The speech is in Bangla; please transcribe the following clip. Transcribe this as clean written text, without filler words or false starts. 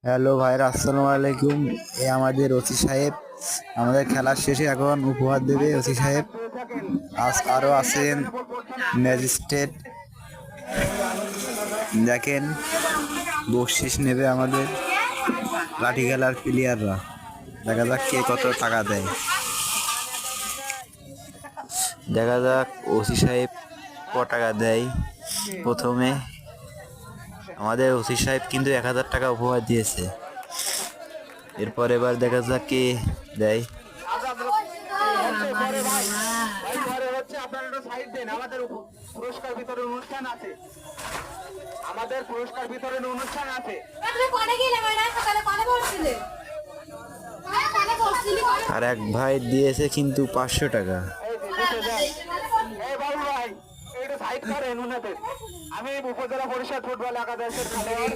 হ্যালো ভাইরা, আসসালামু আলাইকুম। আমাদের ওসি সাহেব আমাদের খেলার শেষে এখন উপহার দেবে। ওসি সাহেব আরও আছেন ম্যাজিস্ট্রেট, দেখেন বকশিস নেবে আমাদের লাঠি খেলার প্লেয়াররা। দেখা যাক কে কত টাকা দেয়। দেখা যাক ওসি সাহেব ক টাকা দেয়। প্রথমে আমাদের ওসি সাহেব কিন্তু 1000 টাকা উপহার দিয়েছে। এরপর এবার দেখা যাক কে দেয়। আর এক ভাই দিয়েছে কিন্তু 500 টাকা। আমি উপজেলা পরিষদ ফুটবল একাদশের খেলোয়াড়